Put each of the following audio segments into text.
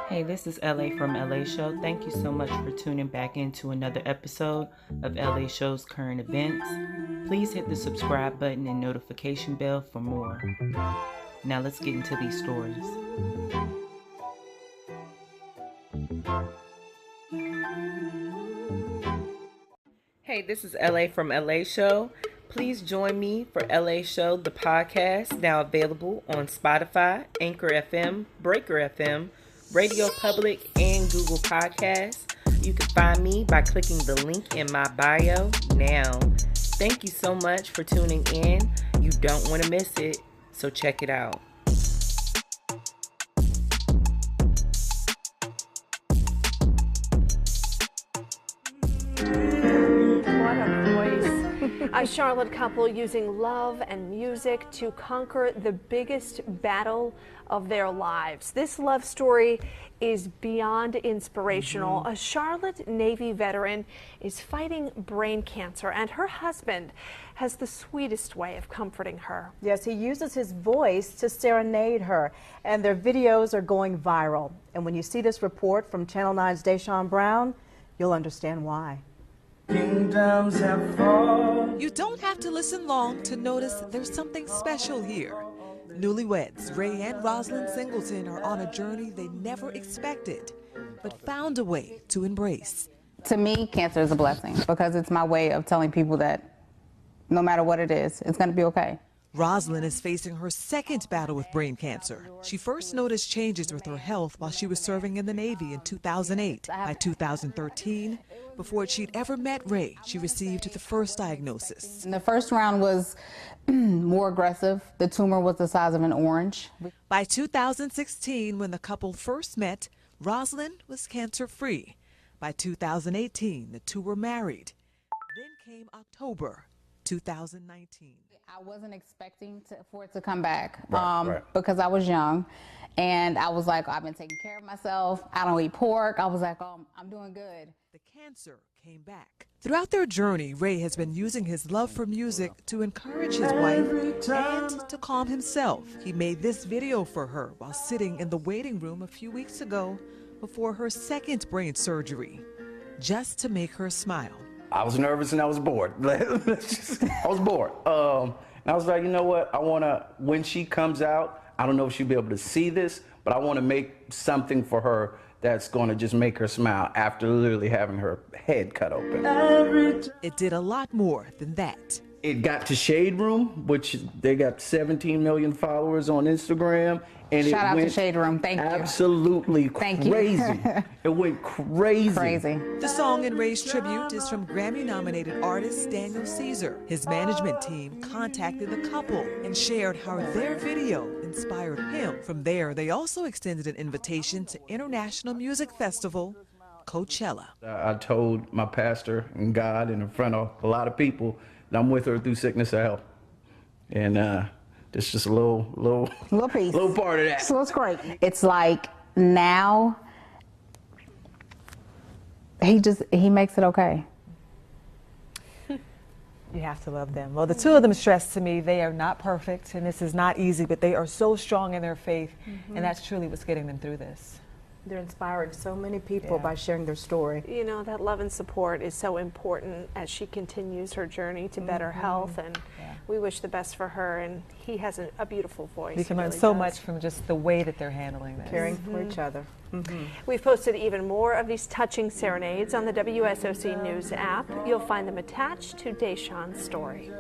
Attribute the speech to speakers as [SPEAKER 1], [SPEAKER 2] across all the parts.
[SPEAKER 1] Hey, this is LA from LA Show. Thank you so much for tuning back into another episode of LA Show's current events. Please hit the subscribe button and notification bell for more. Now let's get into these stories. Hey, this is LA from LA Show. Please join me for LA Show, the podcast, now available on Spotify, Anchor FM, Breaker FM, Radio Public, and Google Podcasts. You can find me by clicking the link in my bio now. Thank you so much for tuning in. You don't want to miss it, so check it out.
[SPEAKER 2] A Charlotte couple using love and music to conquer the biggest battle of their lives. This love story is beyond inspirational. A Charlotte Navy veteran is fighting brain cancer, and her husband has the sweetest way of comforting her.
[SPEAKER 3] Yes, he uses his voice to serenade her, and their videos are going viral. And when you see this report from Channel 9's Deshaun Brown, you'll understand why.
[SPEAKER 4] Kingdoms have fallen. You don't have to listen long to notice there's something special here. Newlyweds Ray and Rosalind Singleton are on a journey they never expected, but found a way to embrace.
[SPEAKER 5] To me, cancer is a blessing because it's my way of telling people that no matter what it is, it's going to be okay.
[SPEAKER 4] Rosalind is facing her second battle with brain cancer. She first noticed changes with her health while she was serving in the Navy in 2008. By 2013, before she'd ever met Ray, she received the first diagnosis.
[SPEAKER 5] And the first round was more aggressive. The tumor was the size of an orange.
[SPEAKER 4] By 2016, when the couple first met, Rosalind was cancer-free. By 2018, the two were married. Then came October 2019.
[SPEAKER 5] I wasn't expecting for it to come back
[SPEAKER 6] Right.
[SPEAKER 5] because I was young, and I was like, I've been taking care of myself. I don't eat pork. I was like, oh, I'm doing good.
[SPEAKER 4] The cancer came back. Throughout their journey, Ray has been using his love for music to encourage his wife and to calm himself. He made this video for her while sitting in the waiting room a few weeks ago before her second brain surgery, just to make her smile.
[SPEAKER 6] I was nervous and I was bored. I was bored. And I was like, you know what? When she comes out, I don't know if she'll be able to see this, but I want to make something for her that's going to just make her smile after literally having her head cut open.
[SPEAKER 4] It did a lot more than that.
[SPEAKER 6] It got to Shade Room, which they got 17 million followers on Instagram. And
[SPEAKER 5] Shout out to
[SPEAKER 6] went
[SPEAKER 5] Shade Room. Thank you.
[SPEAKER 6] absolutely
[SPEAKER 5] Thank you.
[SPEAKER 6] crazy. It went crazy.
[SPEAKER 5] Crazy.
[SPEAKER 4] The song in Ray's tribute is from Grammy-nominated artist Daniel Caesar. His management team contacted the couple and shared how their video inspired him. From there, they also extended an invitation to International Music Festival, Coachella.
[SPEAKER 6] I told my pastor and God and in front of a lot of people that I'm with her through sickness or health. And this is just a little
[SPEAKER 5] piece.
[SPEAKER 6] little part of that.
[SPEAKER 5] So it's great. It's like now he makes it okay.
[SPEAKER 7] You have to love them. Well, the two of them stress to me they are not perfect, and this is not easy, but they are so strong in their faith, and that's truly what's getting them through this.
[SPEAKER 3] They're inspiring so many people by sharing their story.
[SPEAKER 2] You know, that love and support is so important as she continues her journey to better health, and we wish the best for her, and he has a beautiful voice.
[SPEAKER 7] We can
[SPEAKER 2] He
[SPEAKER 7] learn
[SPEAKER 2] really
[SPEAKER 7] so
[SPEAKER 2] does.
[SPEAKER 7] much from just the way that they're handling this.
[SPEAKER 3] Caring for each other.
[SPEAKER 2] We've posted even more of these touching serenades on the WSOC News app. You'll find them attached to Deshaun's story.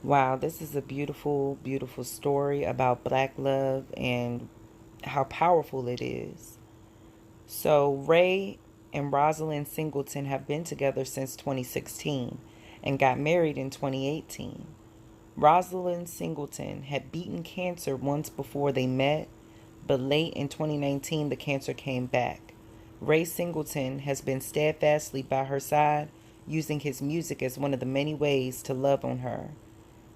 [SPEAKER 1] Wow, this is a beautiful, beautiful story about Black love and how powerful it is. So Ray and Rosalind Singleton have been together since 2016 and got married in 2018. Rosalind Singleton had beaten cancer once before they met, but late in 2019 the cancer came back. Ray Singleton has been steadfastly by her side, using his music as one of the many ways to love on her.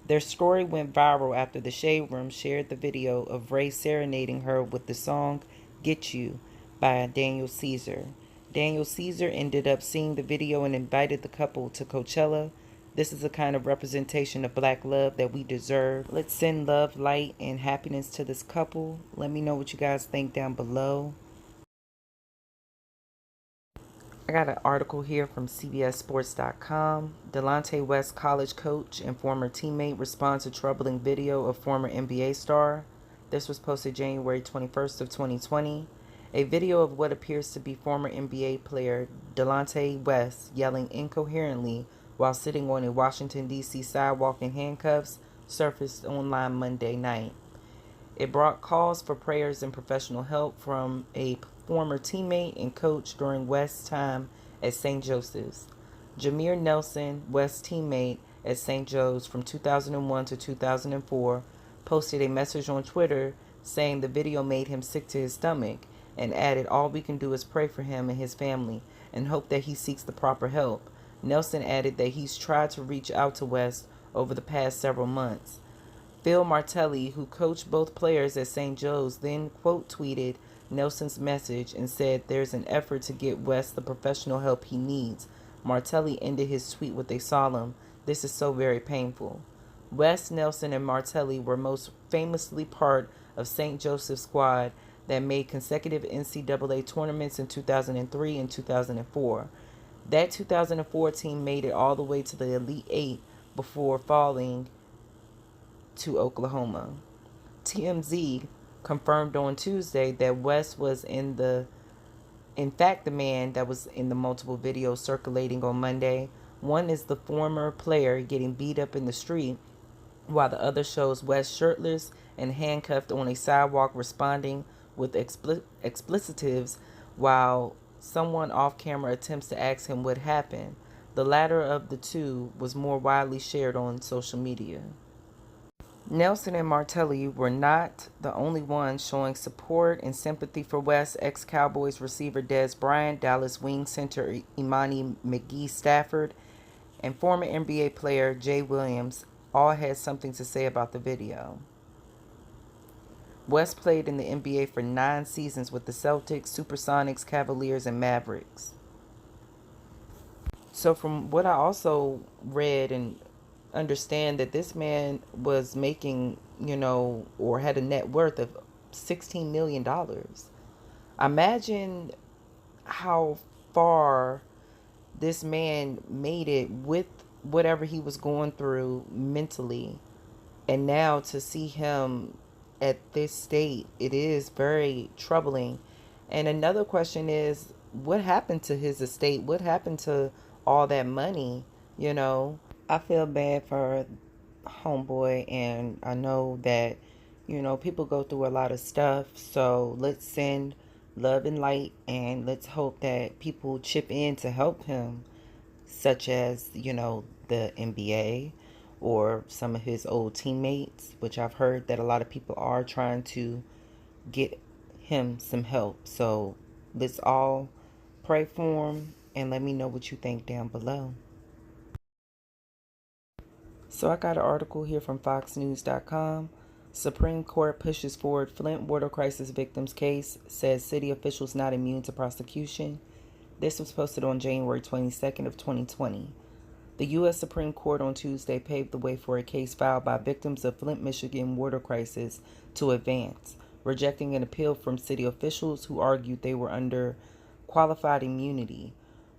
[SPEAKER 1] Their story went viral after the Shade Room shared the video of Ray serenading her with the song Get You by Daniel Caesar. Daniel Caesar ended up seeing the video and invited the couple to Coachella This is the kind of representation of black love that we deserve. Let's send love, light, and happiness to this couple. Let me know what you guys think down below. I got an article here from CBSSports.com. Delonte West college coach and former teammate responds to troubling video of former NBA star. This was posted January 21st of 2020. A video of what appears to be former NBA player Delonte West yelling incoherently while sitting on a Washington, D.C. sidewalk in handcuffs surfaced online Monday night. It brought calls for prayers and professional help from a former teammate and coach during West's time at St. Joseph's. Jameer Nelson, West's teammate at St. Joe's from 2001 to 2004, posted a message on Twitter saying the video made him sick to his stomach and added, "All we can do is pray for him and his family and hope that he seeks the proper help." Nelson added that he's tried to reach out to West over the past several months. Phil Martelli, who coached both players at St. Joe's, then quote tweeted Nelson's message and said there's an effort to get West the professional help he needs. Martelli ended his tweet with a solemn, "This is so very painful." West, Nelson, and Martelli were most famously part of St. Joseph's squad that made consecutive NCAA tournaments in 2003 and 2004. That 2004 team made it all the way to the Elite Eight before falling to Oklahoma. TMZ confirmed on Tuesday that West was in fact the man that was in the multiple videos circulating on Monday. One is the former player getting beat up in the street, while the other shows West shirtless and handcuffed on a sidewalk responding with explicitives while someone off camera attempts to ask him what happened. The latter of the two was more widely shared on social media. Nelson and Martelli were not the only ones showing support and sympathy for West. Ex-Cowboys receiver Dez Bryant, Dallas wing center Imani McGee-Stafford, and former NBA player Jay Williams all had something to say about the video. West played in the NBA for 9 seasons with the Celtics, Supersonics, Cavaliers, and Mavericks. So from what I also read and understand, that this man was making, or had a net worth of $16 million. Imagine how far this man made it with whatever he was going through mentally. And now to see him at this state, it is very troubling. And another question is, what happened to his estate? What happened to all that money? I feel bad for homeboy, and I know that, people go through a lot of stuff. So let's send love and light, and let's hope that people chip in to help him, such as, the NBA or some of his old teammates, which I've heard that a lot of people are trying to get him some help. So let's all pray for him, and let me know what you think down below. So I got an article here from foxnews.com. Supreme Court pushes forward Flint Water Crisis victims case, says city officials not immune to prosecution. This was posted on January 22nd of 2020. The U.S. Supreme Court on Tuesday paved the way for a case filed by victims of Flint, Michigan water crisis to advance, rejecting an appeal from city officials who argued they were under qualified immunity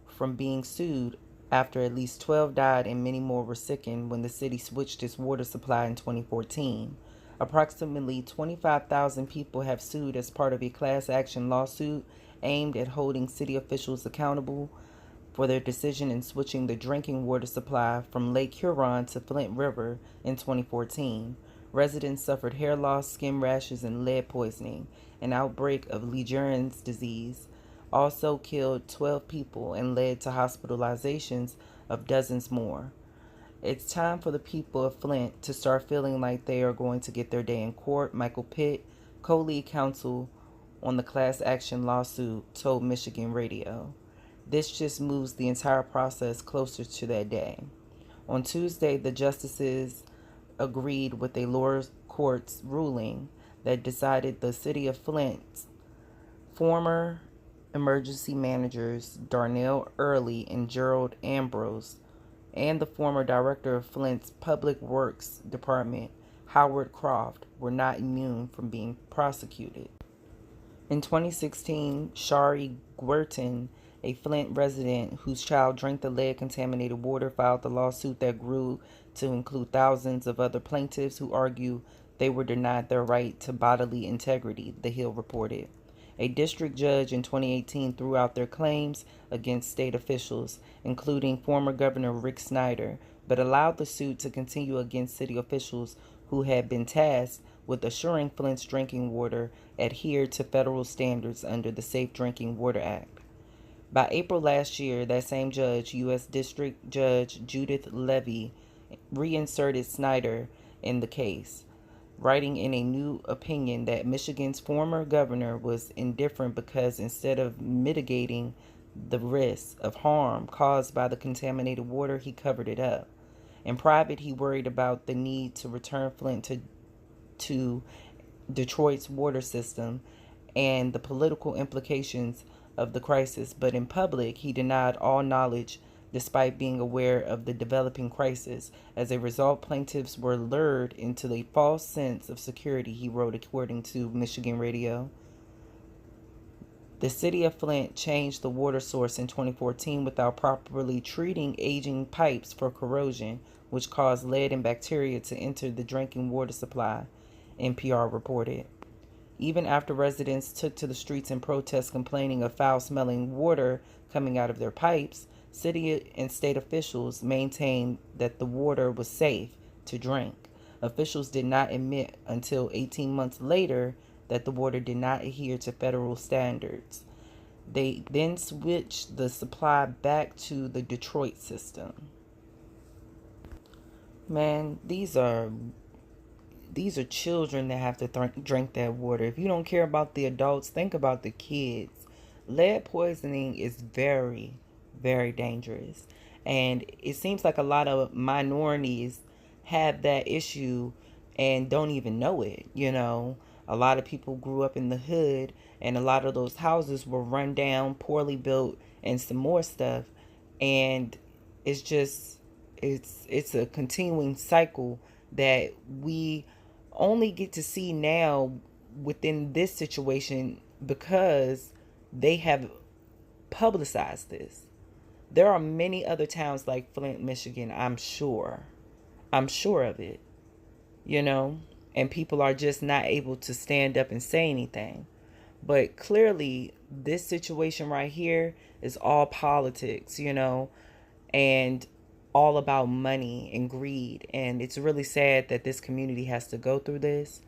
[SPEAKER 1] from being sued after at least 12 died and many more were sickened when the city switched its water supply in 2014. Approximately 25,000 people have sued as part of a class action lawsuit aimed at holding city officials accountable for their decision in switching the drinking water supply from Lake Huron to Flint River in 2014. Residents suffered hair loss, skin rashes, and lead poisoning. An outbreak of Lou Gehrig's disease also killed 12 people and led to hospitalizations of dozens more. It's time for the people of Flint to start feeling like they are going to get their day in court, Michael Pitt, co-lead counsel on the class action lawsuit, told Michigan Radio. This just moves the entire process closer to that day. On Tuesday, the justices agreed with a lower court's ruling that decided the city of Flint's former emergency managers Darnell Early and Gerald Ambrose and the former director of Flint's Public Works Department, Howard Croft, were not immune from being prosecuted. In 2016, Shari Guertin, a Flint resident whose child drank the lead-contaminated water, filed the lawsuit that grew to include thousands of other plaintiffs who argue they were denied their right to bodily integrity, The Hill reported. A district judge in 2018 threw out their claims against state officials, including former Governor Rick Snyder, but allowed the suit to continue against city officials who had been tasked with assuring Flint's drinking water adhered to federal standards under the Safe Drinking Water Act. By April last year, that same judge, U.S. District Judge Judith Levy, reinserted Snyder in the case, writing in a new opinion that Michigan's former governor was indifferent because instead of mitigating the risk of harm caused by the contaminated water, he covered it up. In private, he worried about the need to return Flint to Detroit's water system and the political implications of the crisis, but in public, he denied all knowledge despite being aware of the developing crisis. As a result, plaintiffs were lured into a false sense of security, he wrote, according to Michigan Radio. The city of Flint changed the water source in 2014 without properly treating aging pipes for corrosion, which caused lead and bacteria to enter the drinking water supply, NPR reported. Even after residents took to the streets in protest complaining of foul-smelling water coming out of their pipes, city and state officials maintained that the water was safe to drink. Officials did not admit until 18 months later that the water did not adhere to federal standards. They then switched the supply back to the Detroit system. Man, these are children that have to drink that water. If you don't care about the adults, think about the kids. Lead poisoning is very, very dangerous. And it seems like a lot of minorities have that issue and don't even know it. You know, a lot of people grew up in the hood, and a lot of those houses were run down, poorly built, and some more stuff. And it's just, it's a continuing cycle that we only get to see now within this situation because they have publicized this. There are many other towns like Flint, Michigan, I'm sure of it, you know, and people are just not able to stand up and say anything. But clearly this situation right here is all politics, you know, and all about money and greed. And it's really sad that this community has to go through this.